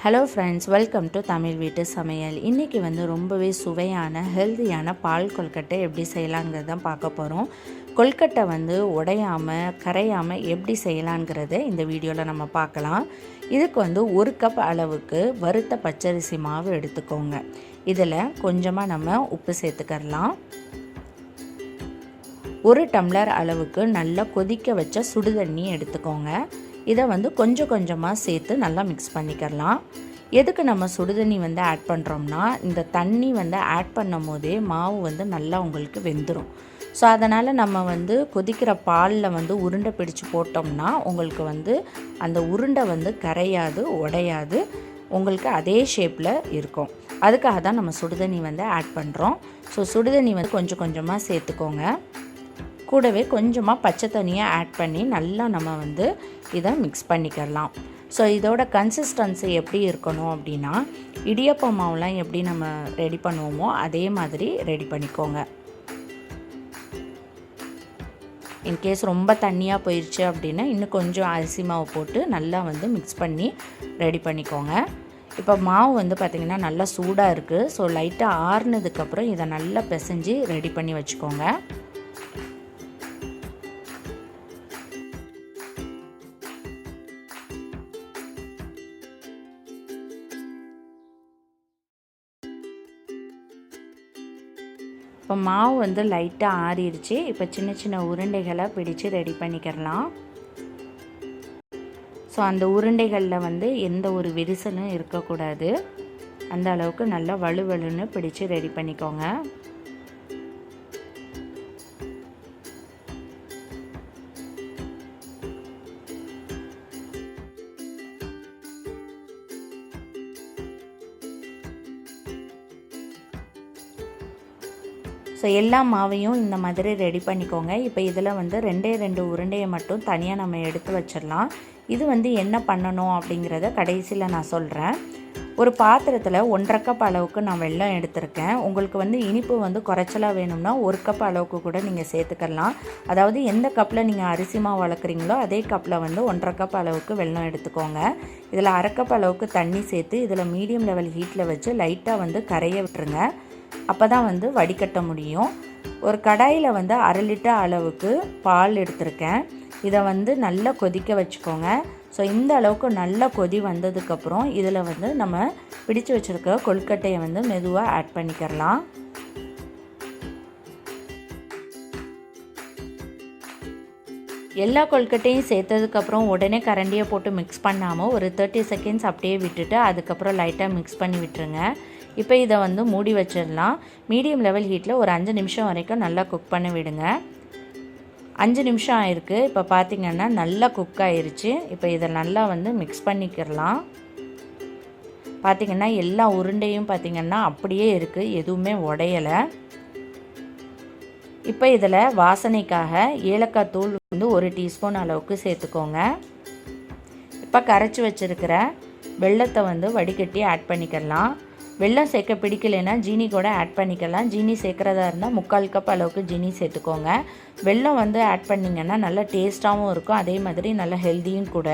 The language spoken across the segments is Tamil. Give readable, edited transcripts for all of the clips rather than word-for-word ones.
Hello friends, welcome to Tamil வீட்டு சமையல். இன்றைக்கி ரொம்பவே சுவையான ஹெல்த்தியான பால் கொல்கட்டை எப்படி செய்யலாங்கிறது தான் பார்க்க போகிறோம். கொல்கட்டை உடையாமல் கரையாமல் எப்படி செய்யலாங்கிறத இந்த வீடியோவில் நம்ம பார்க்கலாம். இதுக்கு 1 கப் அளவுக்கு வறுத்த பச்சரிசி மாவு எடுத்துக்கோங்க. இதில் கொஞ்சமாக நம்ம உப்பு சேர்த்துக்கலாம். 1 டம்ளர் அளவுக்கு நல்லா கொதிக்க வச்ச சுடுதண்ணி எடுத்துக்கோங்க. இதை கொஞ்சம் கொஞ்சமாக சேர்த்து நல்லா மிக்ஸ் பண்ணிக்கலாம். எதுக்கு நம்ம சுடுதண்ணி ஆட் பண்ணுறோம்னா, இந்த தண்ணி ஆட் பண்ணும் போதே மாவு நல்லா உங்களுக்கு வெந்துடும். ஸோ அதனால் நம்ம கொதிக்கிற பாலில் உருண்டை பிடிச்சு போட்டோம்னா உங்களுக்கு அந்த உருண்டை கரையாது, உடையாது, உங்களுக்கு அதே ஷேப்பில் இருக்கும். அதுக்காக தான் நம்ம சுடுதண்ணி ஆட் பண்ணுறோம். ஸோ சுடுதண்ணி கொஞ்சம் கொஞ்சமாக சேர்த்துக்கோங்க. கூடவே கொஞ்சமாக பச்சை தண்ணியை ஆட் பண்ணி நல்லா நம்ம இதை மிக்ஸ் பண்ணிக்கலாம். ஸோ இதோட கன்சிஸ்டன்சி எப்படி இருக்கணும் அப்படின்னா, இடியப்ப மாவுலாம் எப்படி நம்ம ரெடி பண்ணுவோமோ அதே மாதிரி ரெடி பண்ணிக்கோங்க. இன்கேஸ் ரொம்ப தண்ணியாக போயிடுச்சு அப்படின்னா இன்னும் கொஞ்சம் அரிசி மாவு போட்டு நல்லா மிக்ஸ் பண்ணி ரெடி பண்ணிக்கோங்க. இப்போ மாவு பார்த்திங்கன்னா நல்லா சூடாக இருக்குது. ஸோ லைட்டாக ஆறுனதுக்கப்புறம் இதை நல்லா பிசைஞ்சு ரெடி பண்ணி வச்சுக்கோங்க. இப்போ மாவு லைட்டாக ஆறிடுச்சு. இப்போ சின்ன சின்ன உருண்டைகளை பிடிச்சு ரெடி பண்ணிக்கிறலாம். ஸோ அந்த உருண்டைகளில் எந்த ஒரு விரிசலும் இருக்கக்கூடாது. அந்த அளவுக்கு நல்லா வலுவலுன்னு பிடிச்சு ரெடி பண்ணிக்கோங்க. ஸோ எல்லா மாவையும் இந்த மாதிரி ரெடி பண்ணிக்கோங்க. இப்போ இதில் 2 உருண்டையை மட்டும் தனியாக நம்ம எடுத்து வச்சிடலாம். இது என்ன பண்ணணும் அப்படிங்கிறத கடைசியில் நான் சொல்கிறேன். ஒரு பாத்திரத்தில் 1.5 கப் அளவுக்கு நான் வெல்லம் எடுத்திருக்கேன். உங்களுக்கு இனிப்பு குறைச்சலாக வேணும்னா 1 கப் அளவுக்கு கூட நீங்கள் சேர்த்துக்கலாம். அதாவது எந்த கப்பில் நீங்கள் அரிசி மாவு வளர்க்குறீங்களோ அதே கப்பில் 1.5 கப் அளவுக்கு வெல்லம் எடுத்துக்கோங்க. இதில் 1/2 கப் அளவுக்கு தண்ணி சேர்த்து இதில் மீடியம் லெவல் ஹீட்டில் வச்சு லைட்டாக கரைய விட்டுருங்க. அப்போ தான் வடிகட்ட முடியும். ஒரு கடாயில் 1/2 லிட்டர் அளவுக்கு பால் எடுத்திருக்கேன். இதை நல்லா கொதிக்க வச்சுக்கோங்க. ஸோ இந்த அளவுக்கு நல்லா கொதி வந்ததுக்கப்புறம் இதில் நம்ம பிடிச்சு வச்சுருக்க கொழுக்கட்டையை மெதுவாக ஆட் பண்ணிக்கிறலாம். எல்லா கொழுக்கட்டையும் சேர்த்ததுக்கப்புறம் உடனே கரண்டியை போட்டு மிக்ஸ் பண்ணாமல் ஒரு 30 செகண்ட்ஸ் அப்படியே விட்டுட்டு அதுக்கப்புறம் லைட்டாக மிக்ஸ் பண்ணி விட்டுருங்க. இப்போ இதை மூடி வச்சிடலாம். மீடியம் லெவல் ஹீட்டில் ஒரு 5 நிமிஷம் வரைக்கும் நல்லா குக் பண்ண விடுங்க. 5 நிமிஷம் ஆயிருக்கு. இப்போ பார்த்திங்கன்னா நல்லா குக் ஆயிருச்சு. இப்போ இதை நல்லா மிக்ஸ் பண்ணிக்கிறலாம். பார்த்திங்கன்னா எல்லா உருண்டையும் பார்த்திங்கன்னா அப்படியே இருக்குது, எதுவுமே உடையலை. இப்போ இதில் வாசனைக்காக ஏலக்காய் தூள் 1 டீஸ்பூன் அளவுக்கு சேர்த்துக்கோங்க. இப்போ கரைச்சி வச்சுருக்கிற வெல்லத்தை வடிகட்டி ஆட் பண்ணிக்கலாம். வெல்லம் சேர்க்க பிடிக்கலைன்னா ஜீனி கூட ஆட் பண்ணிக்கலாம். ஜீனி சேர்க்குறதா இருந்தால் 3/4 கப் அளவுக்கு ஜீனி சேர்த்துக்கோங்க. வெல்லம் ஆட் பண்ணிங்கன்னா நல்லா டேஸ்ட்டாகவும் இருக்கும், அதே மாதிரி நல்லா ஹெல்த்தியும் கூட.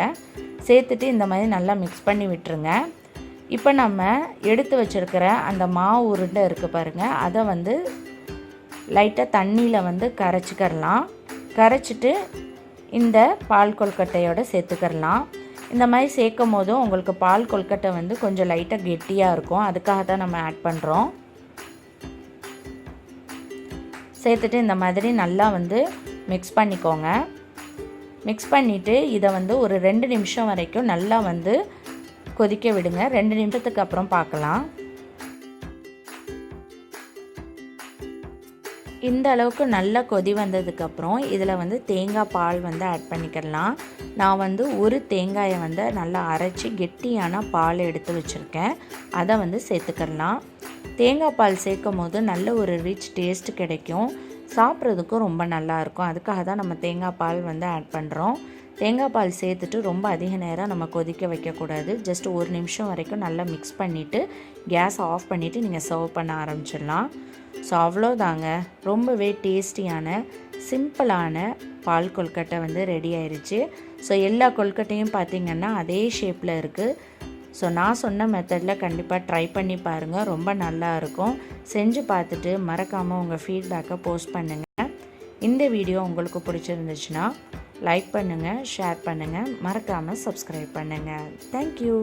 சேர்த்துட்டு இந்த மாதிரி நல்லா மிக்ஸ் பண்ணி விட்டுருங்க. இப்போ நம்ம எடுத்து வச்சுருக்கிற அந்த மாவு உருண்டை இருக்குது பாருங்கள், அதை லைட்டாக தண்ணியில் கரைச்சிக்கிறலாம். கரைச்சிட்டு இந்த பால் கொல்கட்டையோடு சேர்த்துக்கிறலாம். இந்த மாதிரி சேர்க்கும் போதும் உங்களுக்கு பால் கொல்கட்டை கொஞ்சம் லைட்டாக கெட்டியாக இருக்கும். அதுக்காக தான் நம்ம ஆட் பண்ணுறோம். சேர்த்துட்டு இந்த மாதிரி நல்லா மிக்ஸ் பண்ணிக்கோங்க. மிக்ஸ் பண்ணிவிட்டு இதை ஒரு 2 நிமிஷம் வரைக்கும் நல்லா கொதிக்க விடுங்க. 2 நிமிஷத்துக்கு அப்புறம் பார்க்கலாம். இந்த அளவுக்கு நல்லா கொதி வந்ததுக்கப்புறம் இதில் தேங்காய் பால் ஆட் பண்ணிக்கலாம். நான் ஒரு தேங்காயை நல்லா அரைச்சி கெட்டியான பால் எடுத்து வச்சுருக்கேன். அதை சேர்த்துக்கலாம். தேங்காய் பால் சேர்க்கும் போது நல்ல ஒரு ரிச் டேஸ்ட் கிடைக்கும், சாப்பிட்றதுக்கும் ரொம்ப நல்லாயிருக்கும். அதுக்காக தான் நம்ம தேங்காய் பால் ஆட் பண்ணுறோம். தேங்காய் பால் சேர்த்துட்டு ரொம்ப அதிக நேரம் நம்ம கொதிக்க வைக்கக்கூடாது. ஜஸ்ட் 1 நிமிஷம் வரைக்கும் நல்லா மிக்ஸ் பண்ணிவிட்டு கேஸ் ஆஃப் பண்ணிவிட்டு நீங்கள் சர்வ் பண்ண ஆரம்பிச்சிடலாம். ஸோ அவ்வளோதாங்க, ரொம்பவே டேஸ்டியான சிம்பிளான பால் கொல்கட்டை ரெடி ஆயிடுச்சு. ஸோ எல்லா கொல்கட்டையும் பார்த்திங்கன்னா அதே ஷேப்பில் இருக்குது. ஸோ நான் சொன்ன மெத்தடில் கண்டிப்பாக ட்ரை பண்ணி பாருங்கள், ரொம்ப நல்லா இருக்கும். செஞ்சு பார்த்துட்டு மறக்காமல் உங்கள் ஃபீட்பேக்கை போஸ்ட் பண்ணுங்கள். இந்த வீடியோ உங்களுக்கு பிடிச்சிருந்துச்சுன்னா லைக் பண்ணுங்கள், ஷேர் பண்ணுங்கள், மறக்காமல் சப்ஸ்கிரைப் பண்ணுங்கள். தேங்க்யூ.